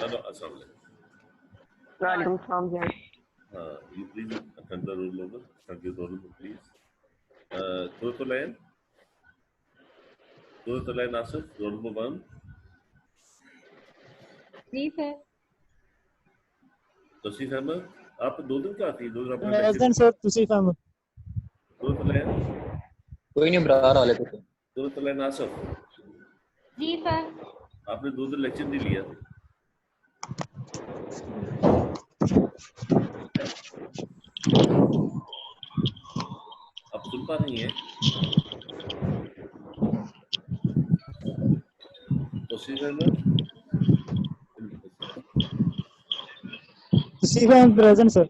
Hello, अस्सलाम वालेकुम। वालेकुम सलाम जी। You please attend the roll number. Attend the roll number, please. Turutulayan Asif, roll number 1. Ji sir. Tausif Ahmad, आप 2 दिन क्या आती है? 2 दिन आपने प्रेजेंट सर। तौसीफ अहमद। तुरुतुलैन कोई नहीं बराबर वाले थे। तुरुतुलैन आसफ, जी सर। आपने 2 दिन लेक्चर नहीं लिया। आप सुन पा रही हैं? Tausif Ahmad, Tausif Ahmad present sir.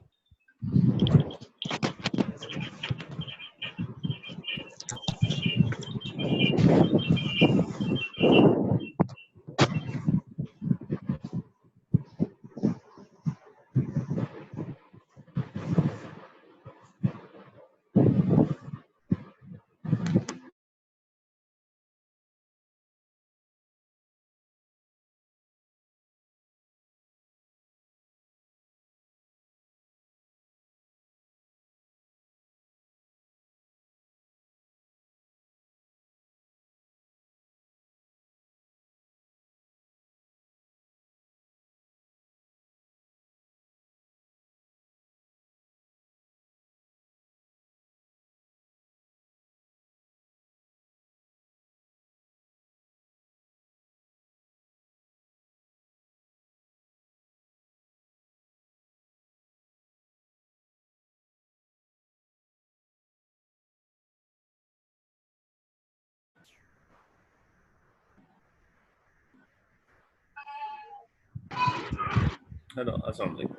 Hello, अस्सलाम वालेकुम।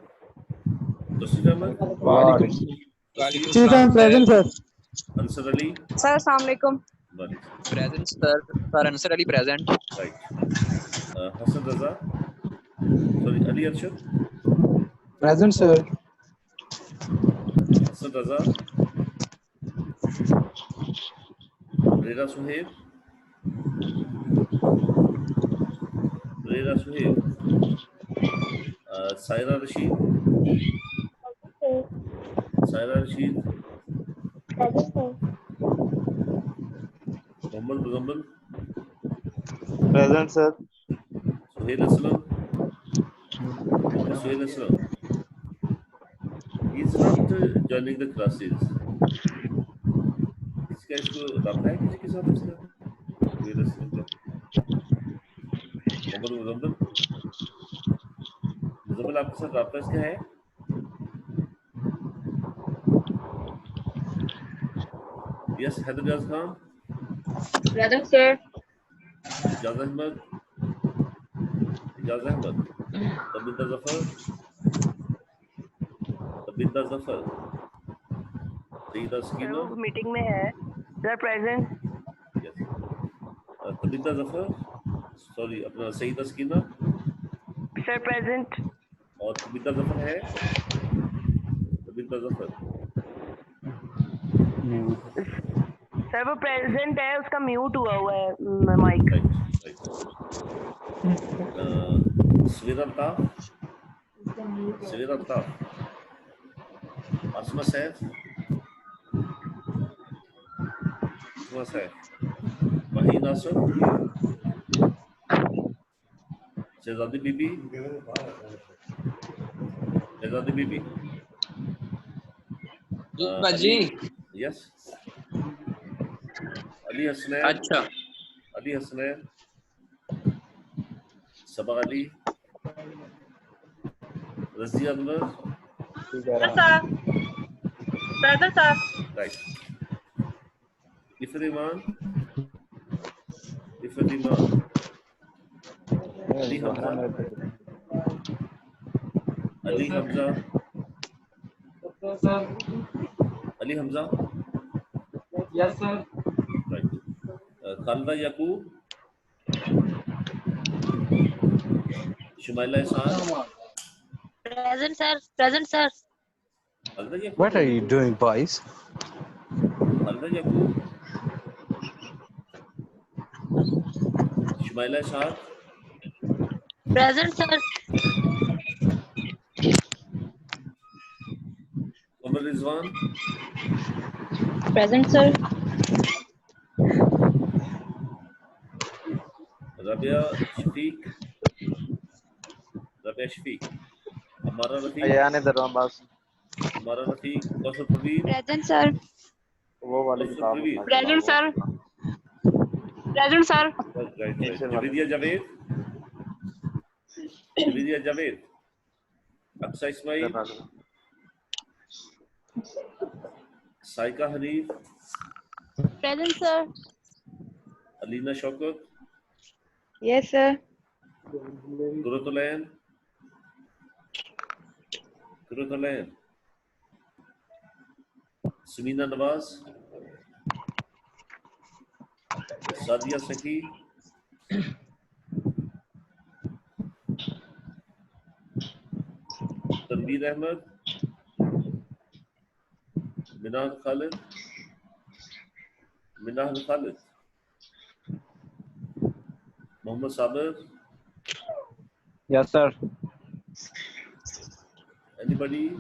Tausif Ahmad, Tausif Ahmad present sir. Ansar Ali, sir अस्सलाम वालेकुम। Present sir Ansar Ali present. Right. Hasan Raza, sorry Ali Arshad, present sir. Hasan Raza, रेरा Suhaib, Saira Rashid, Mohammad Muzammil, present sir. Suhail Aslam, he is not joining the classes. इसका इसको रब्ता है किसी के साथ इसका? सुहेल असलम का मोहम्मद मुजम्मिल आपके साथ रब्ता इसका है? Yes, Haider Jaz Khan, present sir. Ijaz Ahmad, Tabinda Zafar, Saida Sakina, वो मीटिंग में है sir. Present. Yes, Tabinda Zafar, sorry अपना सईदा सकीना सर प्रेजेंट। और तबिंदा जफर है। तबिंदा जफर सर वो प्रेजेंट है, उसका म्यूट हुआ हुआ है माइक। राइट। सवेरा अल्ताफ, आसमा सैफ, वहीद आसफ, शहजादी बीबी, बाजी। यस, अली हसनैन, अच्छा। Saba Ali, Razia Anwar, right. Iffat Iman, Ali Hamza, yes sir. Right. Khaleda Yakub, Shumaila Ishaq, Present, sir. Present, sir. Khalida Yakub, What are you doing, boys? Khalida Yakub, Shumaila Ishaq, Present, sir. Umar Rizwan, Present, sir. Rabia Shafiq, हमारा रफीक, अयान दरवाबास हमारा रफीक, कौसर प्रवीण, Present, sir. वो वाली कौसर किताब Parveen, Present, sir. Present, sir. Right, Javedia Javed, Javedia Javed, Aqsa Ismail, Saika Hanif, Present, sir. Alina Shaukat, Yes, sir. Qurratulain, Sumina Nawaz, Sadia Saki, Tanveer Ahmad, Minah Khalid, Mohammad Sabir, Yes, sir. anybody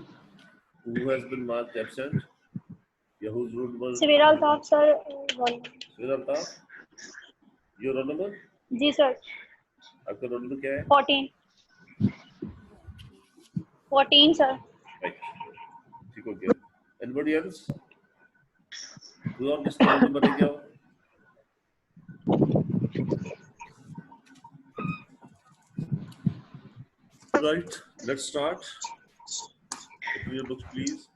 who has been marked absent, या whose roll number, Severa Altaf, sir. Severa Altaf, your roll number, जी sir. आपका roll number क्या है? 14. 14, sir. Right, ठीक हो गया. Anybody else? कोई और किसका roll number है क्या? Right, let's start. Open your books, please.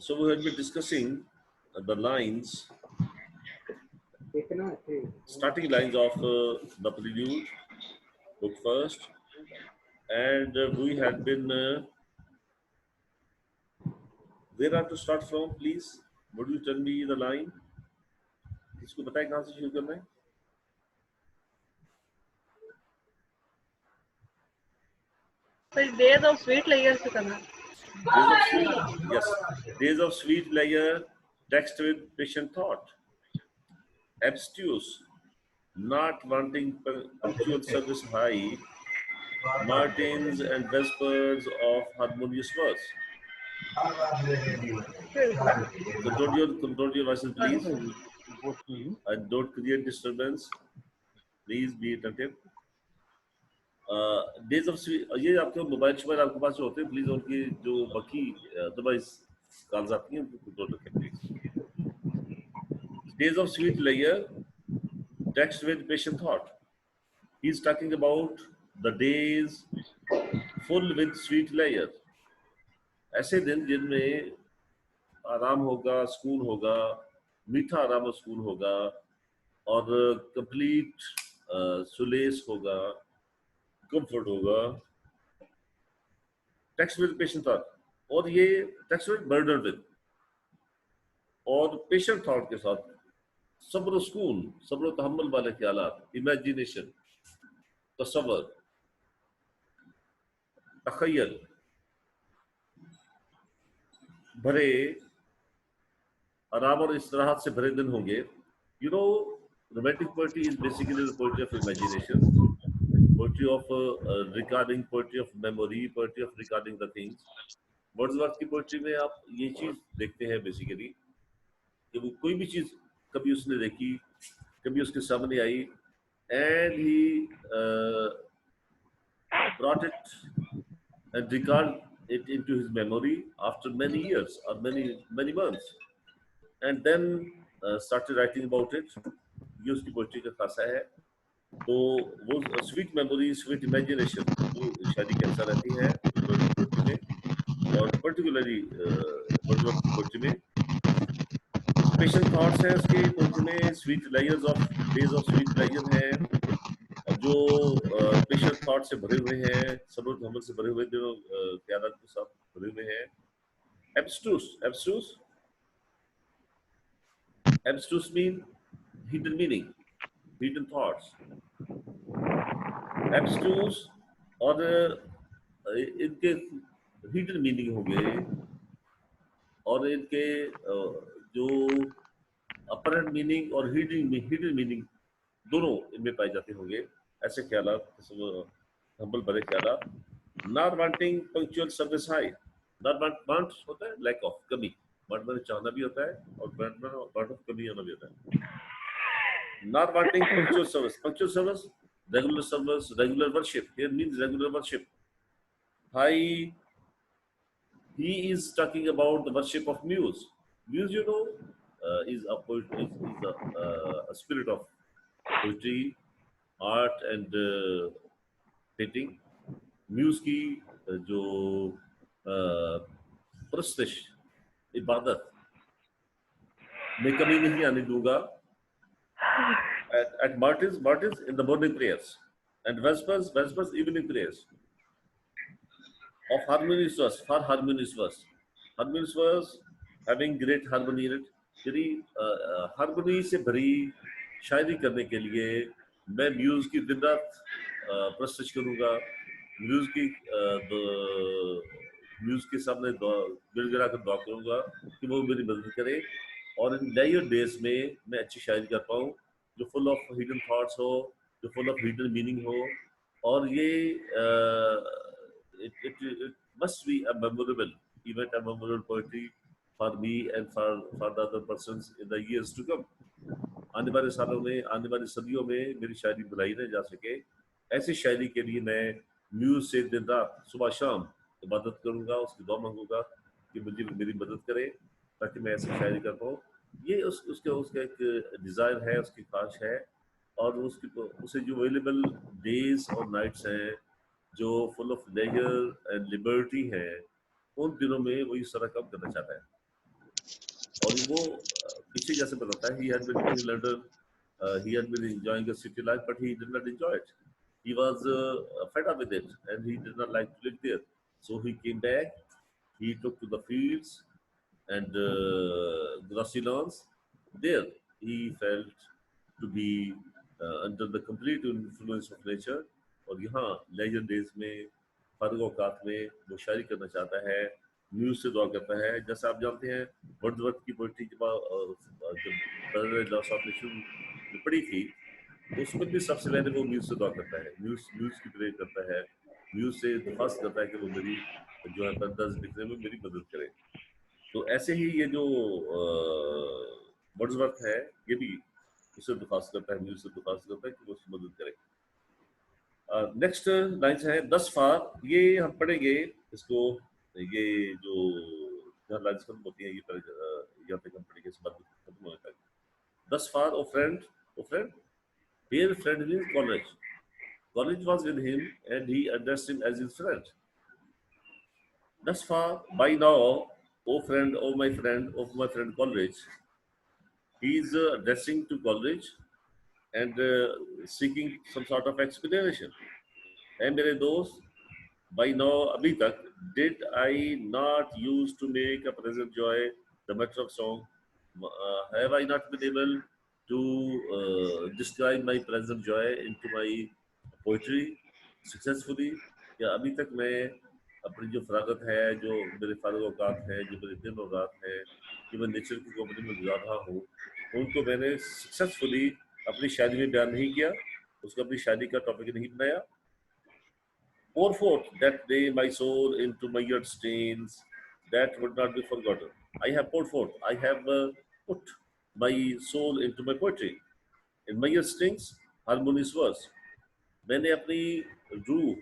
So we had been discussing the lines, starting lines of the prelude, book first, and we had been. Where are to start from, please? Would you tell me the line? इसको बताएं कहाँ से शुरू करना है? Days of sweet layers से करना. Yes, days of sweet layer, text with patient thought. Abstruse, not wanting punctual service high, Martins and Vespers of harmonious verse. Control your voices, please. And don't create disturbance. Please be attentive. Days of sweet, ये आपके mobile शोबाइल आपके पास जो होते हैं, please उनकी जो बाकी otherwise calls आती हैं उनको कंट्रोल रखें please. Days of sweet layer, text with patient thought. He is talking about the days full with sweet layer. ऐसे दिन जिनमें आराम होगा, सुकून होगा, मीठा आराम और सुकून होगा और कंप्लीट सुलेस होगा, कंफर्ट होगा. टेक्स्ट विद पेशेंट थॉट, और ये टेक्स्ट विद बर्डन विद और पेशेंट थॉट के साथ सब्र सुकून, सब्र तहम्मुल वाले ख्यालात, इमेजिनेशन, तसव्वुर, तखय्युल भरे आराम और इस्तराहत से भरे दिन होंगे. You know, romantic poetry is basically the poetry of imagination, poetry of recording, poetry of memory, poetry of recording the things. Wordsworth की पोएट्री में आप ये चीज देखते हैं बेसिकली कि वो कोई भी चीज कभी उसने देखी, कभी उसके सामने आई, and he brought it and recalled it into his memory after many years or many months, and then started writing about it. ये उसकी पोएट्री का खासा है. तो वो स्वीट मेमोरी, स्वीट इमेजिनेशन वो शायरी के अंदर रहती है पोएट्री में, और पर्टिकुलरली पोएट्री में पेशेंट थॉट्स हैं उसके पोएट्री में. Sweet layers of days of sweet layer हैं जो पेशेंट थॉट से भरे हुए हैं, सब्र तहम्मुल से भरे हुए, जो ख्यालात के साथ भरे हुए हैं. Abstruse. Abstruse mean hidden meaning, hidden thoughts. Abstruse और इनके hidden meaning हो गए और इनके जो अपरेंट मीनिंग और हिडन मीनिंग दोनों इनमें पाए जाते होंगे। ऐसे ख्यालात, हम्बल भरे ख्यालात। नॉट वांटिंग पंक्चुअल सर्विस हाई। नॉट वांट होता है लैक ऑफ, कमी। वांट माने चाहना भी होता है और वांट ऑफ कमी होना भी होता है। Not wanting punctual service, regular worship. Here means regular worship. High, he is talking about the worship of Muse. Muse, you know, is a poet, is a spirit of poetry, art and painting. Muse की जो प्रस्तुश इबादत में कमी नहीं आने दूंगा। At Martyrs in the morning prayers and Vespers evening prayers. Of harmonious verse, for harmonious verse. Harmonious verse having great harmony in it. यदि harmony से भरी शायरी करने के लिए मैं म्यूज की दिन रात प्रस्तुत करूंगा। म्यूज के सामने गिड़गिड़ा कर दुआ करूंगा कि वो मेरी मदद करे और इन लेयर डेज में मैं अच्छी शायरी कर पाऊँ जो फुल ऑफ हिडन थॉट्स हो, जो फुल ऑफ हिडन मीनिंग हो। और ये it must be a memorable event, a memorable poetry for me and for the other persons in the years to come. आने वाले सालों में, आने वाली सदियों में मेरी शायरी बुलाई न जा सके, ऐसी शायरी के लिए मैं म्यूज से दिन रात सुबह शाम इबादत करूंगा, उसकी दुआ मांगूंगा कि मुझे मेरी मदद करे ताकि मैं ऐसी शायरी कर पाऊँ। ये उसका एक डिज़ायर है, उसकी ख्वाहिश है और उसे जो अवेलेबल डेज और नाइट्स हैं जो full of leisure and liberty है, उन दिनों में वो इस तरह काम करना चाहता है। और वो पीछे जैसे बताता है, he had been living in London, he had been enjoying a city life, but he did not enjoy it. He was fed up with it, and he did not like to live there. So he came back. He took to the fields and grassy lawns. There, he felt to be under the complete influence of nature. और यहाँ laser days में, फारग औकात में वो शायरी करना चाहता है, muse से दुआ करता है। जैसे आप जानते हैं वर्ड्सवर्थ की पोइट्री जब लॉस ऑफ नेशन पढ़ी थी तो उसमें भी सबसे पहले वो म्यूज से दुआ करता है, म्यूज की प्रे करता है, म्यूज से दरख्वास्त करता है कि वो मेरी जो है बंदर्स लिखने में मेरी मदद करे। तो ऐसे ही ये जो वर्ड्सवर्थ है ये भी उससे दरख्वास्त करता है, म्यूज से दरख्वास्त करता है कि वो उसकी मदद करे। नेक्स्ट लाइन्स है दस फार। ये हम पढ़ेंगे इसको, ये जो जहाँ लाइन्स खत्म होती है ये यहाँ तक हम पढ़ेंगे, इस बात खत्म होने तक। दस फार ओ friend here friend means college was with him and he addressed him as his friend. Thus far, by now, oh friend, oh my friend college, he is addressing to college and seeking some sort of explanation. And मेरे दोस्त, by now अभी तक, did I not used to make a present joy the matter of song? Have I not been able to describe my present joy into my poetry successfully? या अभी तक मैं अपनी जो फरागत है, जो मेरे फारग औकात है, जो मेरे दिन और रात है, जो मैं नेचर की कंपनी में गुजार रहा हूँ, उनको मैंने सक्सेसफुली अपनी शादी में बयान नहीं किया, उसको अपनी शादी का टॉपिक नहीं बनाया। Pour forth that day my soul into mired stains that would not be forgotten. I have poured forth, I have put my soul into my poetry. In mired stains, harmonious verse. मैंने अपनी रूह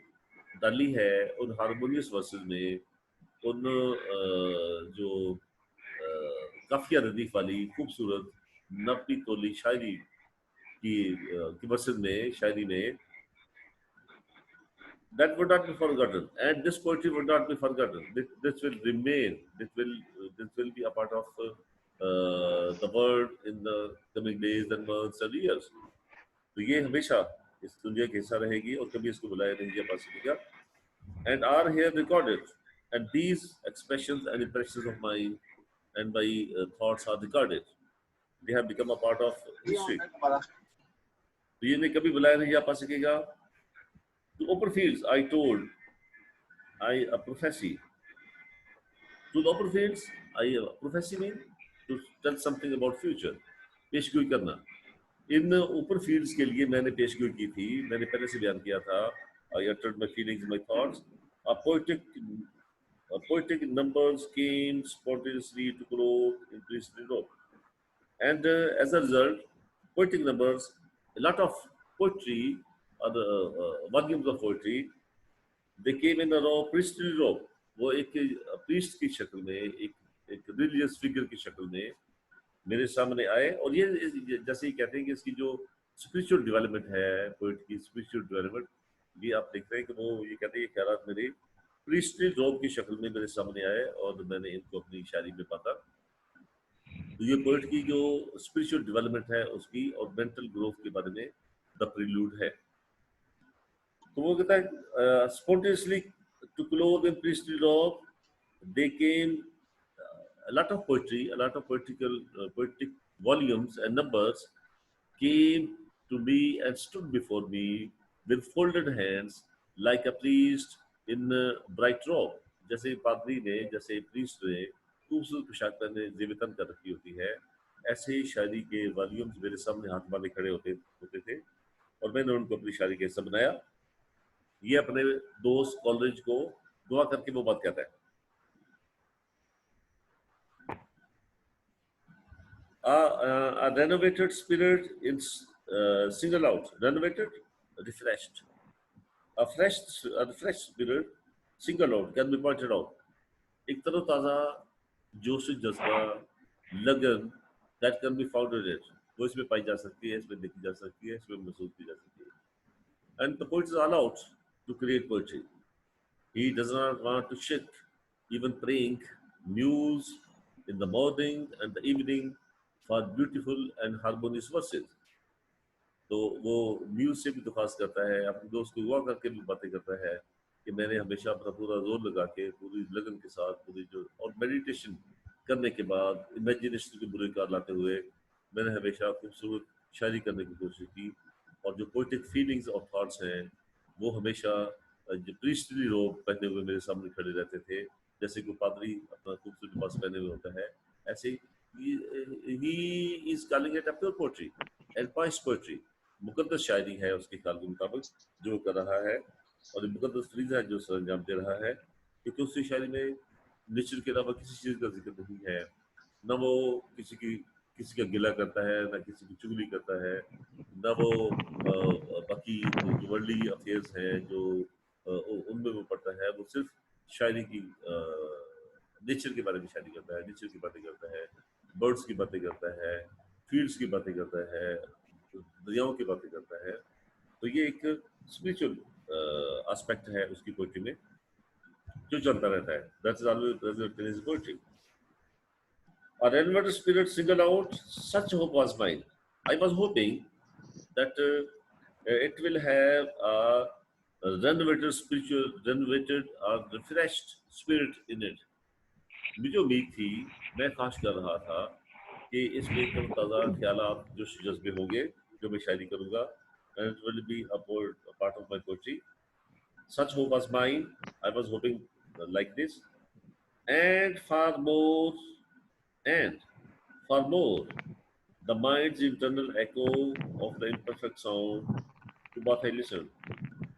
डाली है उन harmonious versus में, उन जो काफिया रदीफ वाली खूबसूरत नपी तोली शायरी की वर्सेस में, शायरी में, that would not be forgotten, and this poetry would not be forgotten. This will remain. This will be a part of the world in the coming days and months and years. तो ये हमेशा इस दुनिया के हिस्सा रहेगी और कभी इसको बुलाया नहीं जा पा सकेगा. And are here recorded and these expressions and impressions of mine and my thoughts are recorded. They have become a part of history. तो ये नहीं कभी बुलाया नहीं जा पा सकेगा. To upper fields, I told, I a prophecy. To the upper fields, I prophecy mean to tell something about future. पेशगोई करना. इन ऊपर फील्ड्स के लिए मैंने पेशगोई की थी. मैंने पहले से बयान किया था. I uttered my feelings, my thoughts. A poetic numbers came spontaneously to clothe in priestly robe. And as a result, poetic numbers, a lot of poetry, or the volumes of poetry, they came in a priestly robe. वो एक priest की शक्ल में, एक religious figure की शक्ल में मेरे सामने आए. और ये जैसे ही कहते हैं कि इसकी जो spiritual development है, poet की spiritual development, ये आप देख रहे हैं कि वो ये कहते हैं ये ख्यालात मेरे priestly robe की शक्ल में मेरे सामने आए और मैंने इनको अपनी शायरी में पाता. तो ये पोएट की जो स्पिरिचुअल डेवलपमेंट है उसकी और मेंटल ग्रोथ के बारे में द प्रीलूड है. तो वो कहता है spontaneously to clothe in priestly robe they came a lot of poetry, a lot of poetic volumes and numbers came to me and stood before me with folded hands like a priest in a bright robe. जैसे पादरी ने, जैसे priest ने खूबसूरत पोशाक पहने जीवितन कर रखी होती है, ऐसे ही शायरी के वॉल्यूम्स मेरे सामने हाथ बांधे खड़े होते थे और मैंने उनको अपनी शायरी का हिस्सा बनाया. ये अपने दोस्त कॉलेज को दुआ करके वो बात कहता है. A renovated spirit in single out, renovated, refreshed. A refreshed spirit, single out, can be pointed out. एक तरोताजा जोश जज्बा लगन that can be found in it. वो इसमें पाई जा सकती है, इसमें देखी जा सकती है, इसमें महसूस की जा सकती है. And the poet is allowed to create poetry. He does not want to shit, even praying muse in the morning and the evening for beautiful and harmonious verses. तो वो म्यूज से भी दरख्वास्त करता है, अपने दोस्त को हुआ करके भी बातें करता है कि मैंने हमेशा अपना पूरा जोर लगा के पूरी लगन के साथ पूरी जो और मेडिटेशन करने के बाद इमेजिनेशन के बुरे कार लाते हुए मैंने हमेशा खूबसूरत शायरी करने की कोशिश की. और जो पोएटिक फीलिंग्स और थॉट्स हैं वो हमेशा जो प्रीस्टली रोब पहने हुए मेरे सामने खड़े रहते थे, जैसे कोई पादरी अपना खूबसूरत लिबास पहने हुए होता है. ऐसे he is calling it a pure poetry and pious poetry. मुकद्दस शायरी है उसके ख्याल के मुताबिक जो कर रहा है और मुकद्दस फरीज़ा है जो सरंजाम दे रहा है, क्योंकि उसकी शायरी में नेचर के अलावा किसी चीज़ का जिक्र नहीं है. न वो किसी का गिला करता है, न किसी की चुगली करता है, न वो बाकी जो वर्ल्डली अफेयर्स हैं जो उनमें वो पढ़ता है. वो सिर्फ शायरी की नेचर के बारे में शायरी करता है, नेचर की बातें करता है, बर्ड्स की बातें करता है, फील्ड्स की बातें करता है, दरियाओं की बातें करता है. तो ये एक स्पिरिचुअल एस्पेक्ट है उसकी पोएट्री में जो चलता रहता है. That is always present in his poetry. A renovated spirit singled out, such hope was mine. I was hoping that it will have a renovated or refreshed spirit in it. मुझे उम्मीद थी, मैं ख्वाहिश कर रहा था कि इसमें तरोताज़ा ख्यालात जो जज्बे होंगे जो मैं शायरी करूँगा, and it will be a part of my poetry. Such hope was mine. I was hoping like this, and far more, the mind's internal echo of the imperfect sound to what I listened,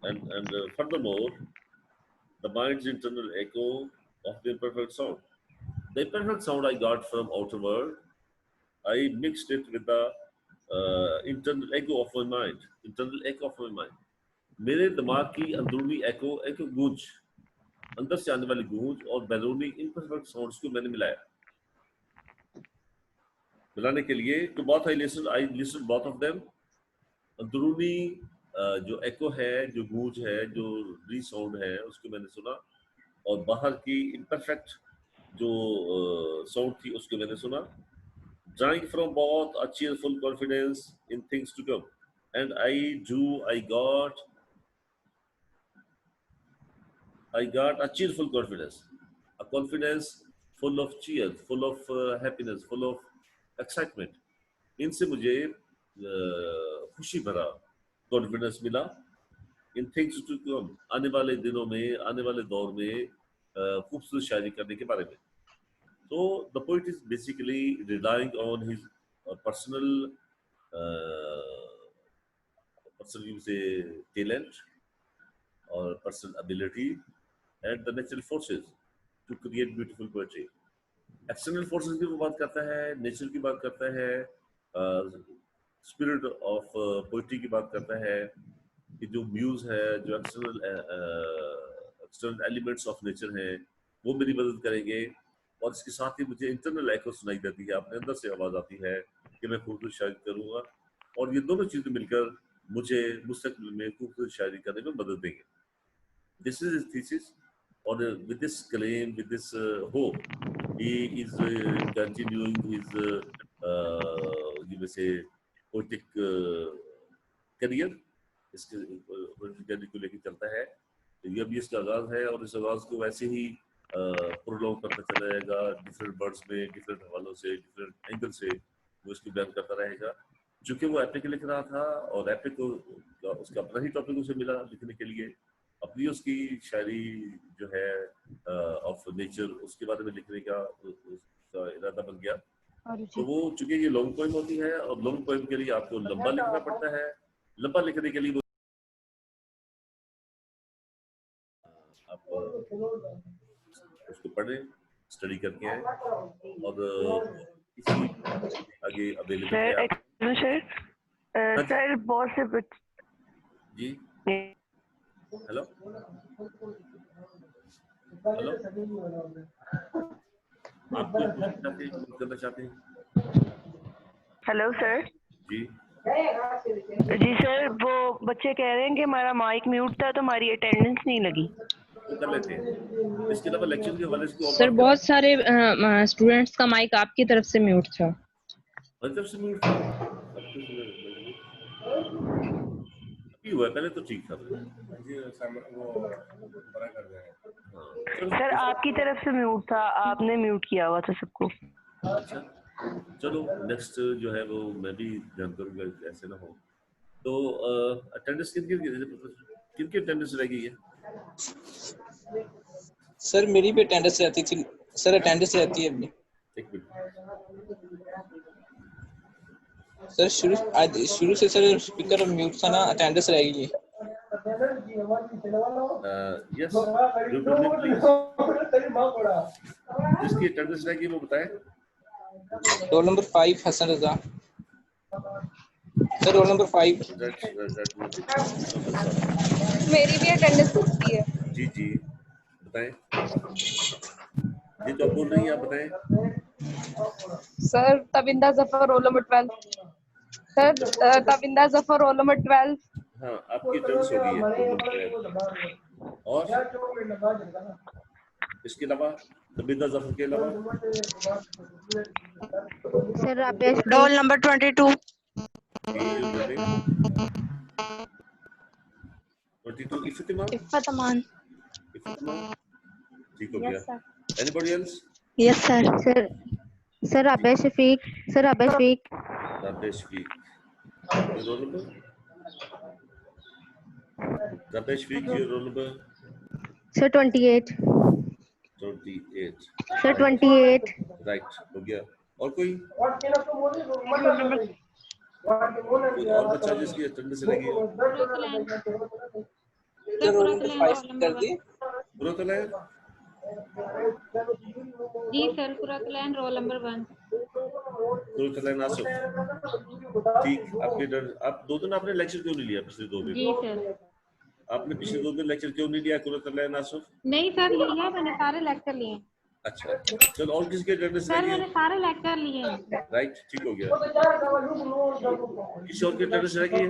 and furthermore, the mind's internal echo of the imperfect sound. The imperfect sound I got from outer world, I mixed it with the internal echo of my mind. Internal echo of my mind. मेरे दिमाग की अंदरूनी एक गूंज, अंदर से आने वाली गूंज और बैरूनी imperfect sounds को मैंने मिलाने के लिए to both I listened both of them. अंदरूनी जो echo है, जो गूंज है, जो री-साउंड है, उसको मैंने सुना और बाहर की imperfect जो साउंड थी उसको मैंने सुना. Drawing from both a cheerful confidence in things to come, and I got a cheerful confidence. a confidence full of cheer, full of happiness, full of excitement. इनसे मुझे खुशी भरा कॉन्फिडेंस मिला इन थिंग्स टू कम, आने वाले दिनों में, आने वाले दौर में खूबसूरत शायरी करने के बारे में. So the poet is basically relying on his personal you say talent or personal ability and the natural forces to create beautiful poetry. External forces की वो बात करता है, नेचर की बात करता है, स्पिरिट ऑफ पोइट्री की बात करता है कि जो म्यूज है, जो एक्सटर्नल एलिमेंट्स ऑफ नेचर हैं वो मेरी मदद करेंगे. और इसके साथ ही मुझे इंटरनल एको सुनाई देती है, अपने अंदर से आवाज आती है कि मैं खूबसूरत शायरी करूंगा. और ये दोनों चीजें मिलकर मुझे मुस्तकबिल में खूबसूरत शायरी करने में मदद देंगे. This is his thesis. और with this claim, with this hope, he is continuing his you may say poetic career. इसके जर्नी को लेकर चलता है. ये अभी इसका आगाज है और इस आगाज को वैसे ही प्रोलॉन्ग करता चला जाएगा, डिफरेंट वर्ड्स में, डिफरेंट हवालों से, डिफरेंट एंगल से वो इसको बयान करता रहेगा. चूंकि वो एपिक लिख रहा था और एपिक को उसका अपना ही टॉपिक उसे मिला लिखने के लिए, अपनी उसकी शायरी जो है ऑफ नेचर उसके बारे में लिखने का उसका इरादा बन गया. तो वो चूंकि ये लॉन्ग पोएम होती है और लॉन्ग पोएम के लिए आपको लंबा लिखना पड़ता है. लंबा लिखने के लिए वो आप उसको पढ़ें, स्टडी करके आए और इसी आगे अवेलेबल है. सर बहुत से जी हेलो हेलो आप कुछ करना चाहते हैं? Hello sir. जी सर वो बच्चे कह रहे हैं कि हमारा माइक म्यूट था तो हमारी अटेंडेंस नहीं लगी. वो कर लेते हैं. इसके अलावा लेक्चर के हवाले से सर बहुत सारे स्टूडेंट्स का माइक आपकी तरफ से म्यूट था. मतलब से म्यूट हुआ, पहले तो ठीक था. सर आपकी तरफ से म्यूट था, आपने म्यूट किया हुआ था सबको. अच्छा चलो नेक्स्ट जो है वो मैं भी ध्यान करूंगा ऐसे ना हो. तो अटेंडेंस किनकी अटेंडेंस रह गई है? सर मेरी भी अटेंडेंस रहती थी सर. अटेंडेंस रहती है अभी. एक मिनट सर शुरू से सर स्पीकर म्यूट था ना, अटेंडेंस रह गई है. यस जिसकी अटेंडेंस रह गई वो बताएं. Roll number 5 Hasan Raza. Sir roll number 5. मेरी भी अटेंडेंस होती है. जी जी बताएं. ये जो बोल रही हैं आप बताएं. Sir तविंदा Zafar roll number 12. Sir तविंदा Zafar roll number 12. हाँ आपकी अटेंडेंस हो गई है. और इसके अलावा तबिदा जफर के अलावा sir Rabesh roll number 22. 22 Iftima. Iffat Aman. ठीक हो गया. Anybody else? Yes sir. Sir Rabesh Shafiq. Sir Rabesh Shafiq. Rabesh Shafiq roll number. Rabesh Shafiq your roll number? Sir 28. 28. Sir 28. Right हो गया. और कोई और बच्चा जिसकी अटेंडेंस लगी? सर रोल नंबर 5 कर दी. बुरतलैन. जी सर कुरातलैन रोल नंबर 1. बुरतलैन आसफ. ठीक. आप दो दिन आपने लेक्चर क्यों नहीं लिया पिछले 2 दिन? जी सर. आपने पिछले 2 दिन लेक्चर क्यों नहीं लिया कुरातलैन आसफ? नहीं सर लिया मैंने, सारे लेक्चर लिए. अच्छा चलो. और किसके अटेंडेंस सर लगी? मैंने सारे लेक्चर लिए हैं. राइट ठीक हो गया. किसी और की अटेंडेंस लगी है?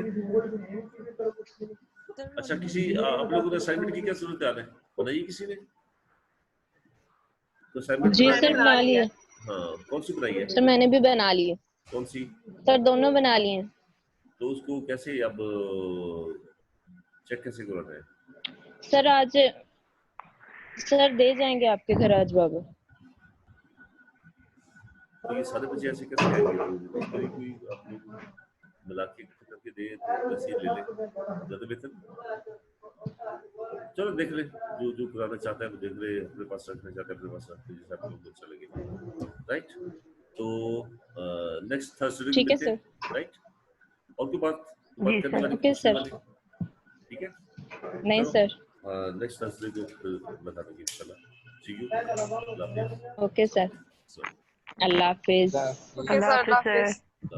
अच्छा किसी आप लोगों ने असाइनमेंट की क्या सूरत है? बनाई किसी ने? तो असाइनमेंट जी सर बना लिए. हाँ कौन सी बनाई है? सर मैंने भी बना ली है. कौन सी? सर दोनों बना लिए हैं. तो उसको कैसे अब चेक कैसे करना है? सर आज सर दे जाएंगे आपके घर आज बाबा। तो ये सारे बच्चे ऐसे कैसे आएंगे? तो कोई आप लोग मिला के इकट्ठे करके दे तो वैसे ही ले ले, ज्यादा बेहतर। चलो देख ले, जो जो कराना चाहता है वो देख ले, अपने पास रखना चाहता है अपने पास रख ले, जैसा आप लोग को अच्छा लगे। राइट, तो नेक्स्ट थर्सडे ठीक है सर। राइट, और कोई बात जी करने सर। वाली? Okay sir. ठीक है, नहीं सर। नेक्स्ट थर्सडे को फिर बता देंगे इंशाल्लाह। ठीक है, अल्लाह हाफिज़। Okay sir. So, अल्लाह हाफिज। Okay, sir. Allah Hafiz. so.